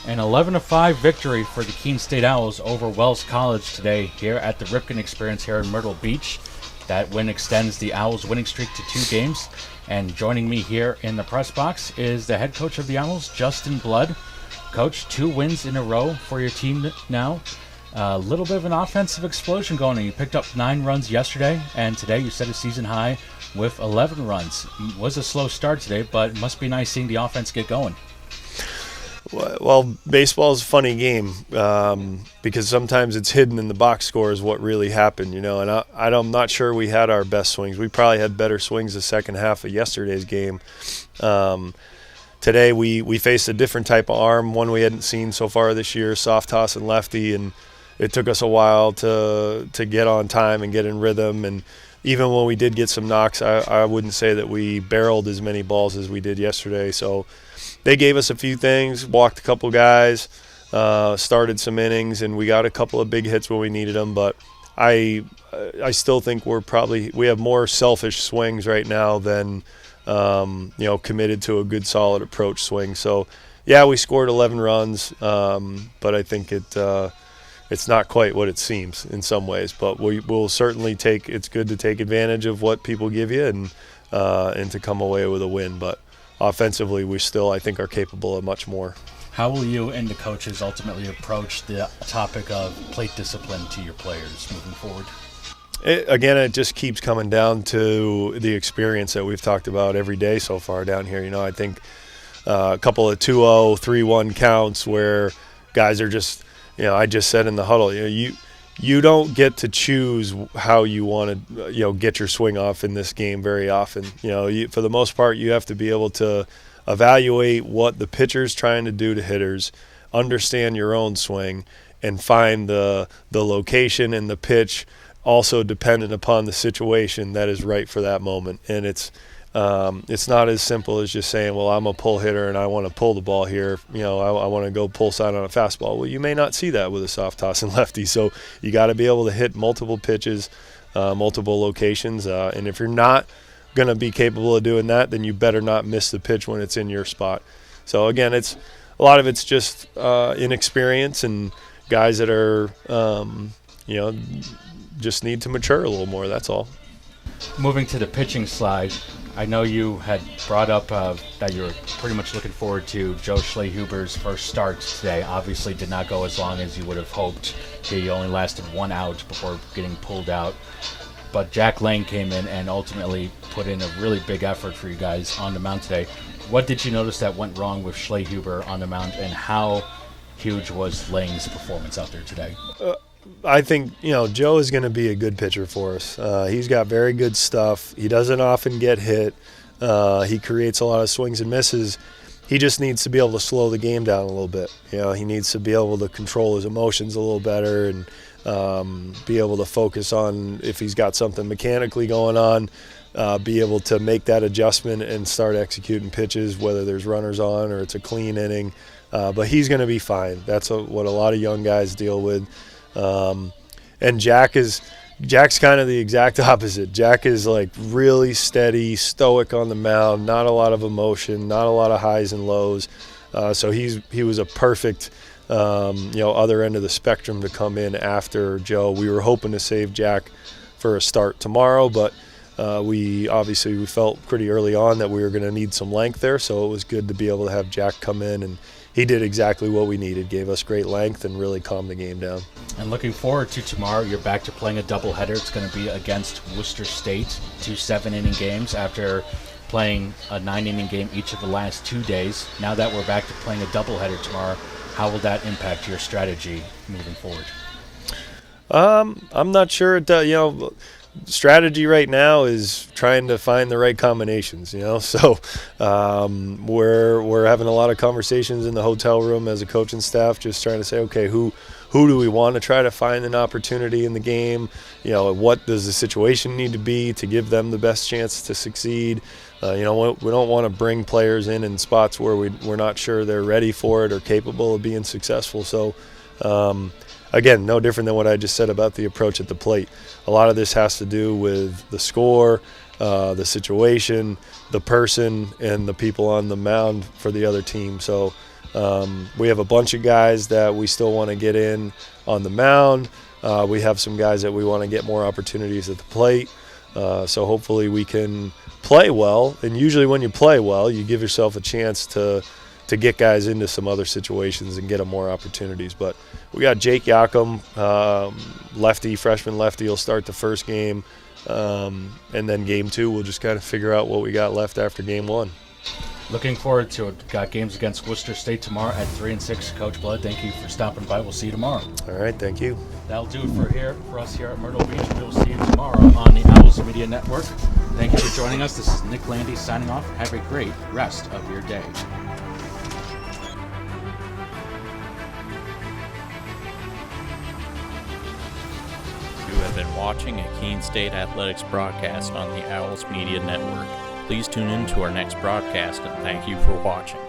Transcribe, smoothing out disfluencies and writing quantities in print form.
An 11-5 victory for the Keene State Owls over Wells College today here at the Ripken Experience here in Myrtle Beach. That win extends the Owls' winning streak to 2 games. And joining me here in the press box is the head coach of the Owls, Justin Blood. Coach, 2 wins in a row for your team now. A little bit of an offensive explosion going on. You picked up 9 runs yesterday, and today you set a season high with 11 runs. It was a slow start today, but it must be nice seeing the offense get going. Well, baseball is a funny game because sometimes it's hidden in the box score is what really happened, and I'm not sure we had our best swings. We probably had better swings the second half of yesterday's game. Today we faced a different type of arm, one we hadn't seen so far this year, soft toss and lefty, and it took us a while to get on time and get in rhythm. And even when we did get some knocks, I wouldn't say that we barreled as many balls as we did yesterday. So they gave us a few things, walked a couple guys, started some innings, and we got a couple of big hits when we needed them. But I still think we have more selfish swings right now than committed to a good solid approach swing. So yeah, we scored 11 runs, but I think it's not quite what it seems in some ways. But we'll certainly it's good to take advantage of what people give you and to come away with a win. But offensively, we still, I think, are capable of much more. How will you and the coaches ultimately approach the topic of plate discipline to your players moving forward? It just keeps coming down to the experience that we've talked about every day so far down here. I think a couple of 2-0, 3-1 counts where guys are just, I just said in the huddle, you don't get to choose how you want to, get your swing off in this game very often. For the most part, you have to be able to evaluate what the pitcher's trying to do to hitters, understand your own swing, and find the location and the pitch also dependent upon the situation that is right for that moment. And it's not as simple as just saying, well, I'm a pull hitter and I want to pull the ball here. I want to go pull side on a fastball. Well, you may not see that with a soft toss and lefty. So you got to be able to hit multiple pitches, multiple locations. And if you're not going to be capable of doing that, then you better not miss the pitch when it's in your spot. So again, a lot of it's just inexperience and guys that are, just need to mature a little more. That's all. Moving to the pitching slide, I know you had brought up that you were pretty much looking forward to Joe Schlehuber's first start today. Obviously did not go as long as you would have hoped. He only lasted 1 out before getting pulled out. But Jack Lane came in and ultimately put in a really big effort for you guys on the mound today. What did you notice that went wrong with Schlehuber on the mound, and how huge was Lane's performance out there today? I think, Joe is going to be a good pitcher for us. He's got very good stuff. He doesn't often get hit. He creates a lot of swings and misses. He just needs to be able to slow the game down a little bit. He needs to be able to control his emotions a little better and be able to focus on if he's got something mechanically going on, be able to make that adjustment and start executing pitches, whether there's runners on or it's a clean inning. But he's going to be fine. That's what a lot of young guys deal with. And Jack's kind of the exact opposite. Jack is like really steady, stoic on the mound, not a lot of emotion, not a lot of highs and lows. So he was a perfect, other end of the spectrum to come in after Joe. We were hoping to save Jack for a start tomorrow, but we felt pretty early on that we were going to need some length there. So it was good to be able to have Jack come in, and he did exactly what we needed, gave us great length and really calmed the game down. And looking forward to tomorrow, you're back to playing a doubleheader. It's going to be against Worcester State, 2 7-inning games after playing a 9-inning game each of the last 2 days. Now that we're back to playing a doubleheader tomorrow, how will that impact your strategy moving forward? I'm not sure. Strategy right now is trying to find the right combinations, So we're having a lot of conversations in the hotel room as a coaching staff, just trying to say, okay, who do we want to try to find an opportunity in the game? What does the situation need to be to give them the best chance to succeed? We don't want to bring players in spots where we're not sure they're ready for it or capable of being successful. So again, no different than what I just said about the approach at the plate. A lot of this has to do with the score, the situation, the person, and the people on the mound for the other team. So We have a bunch of guys that we still want to get in on the mound. We have some guys that we want to get more opportunities at the plate. So hopefully we can play well. And usually when you play well, you give yourself a chance to get guys into some other situations and get them more opportunities. But we got Jake Yakum, lefty, freshman lefty, will start the first game. And then game 2, we'll just kind of figure out what we got left after game 1. Looking forward to it. Got games against Worcester State tomorrow at 3 and 6. Coach Blood, thank you for stopping by. We'll see you tomorrow. All right, thank you. That'll do it for us here at Myrtle Beach. We'll see you tomorrow on the Owls Media Network. Thank you for joining us. This is Nick Landy signing off. Have a great rest of your day. You have been watching a Keene State Athletics broadcast on the Owls Media Network. Please tune in to our next broadcast, and thank you for watching.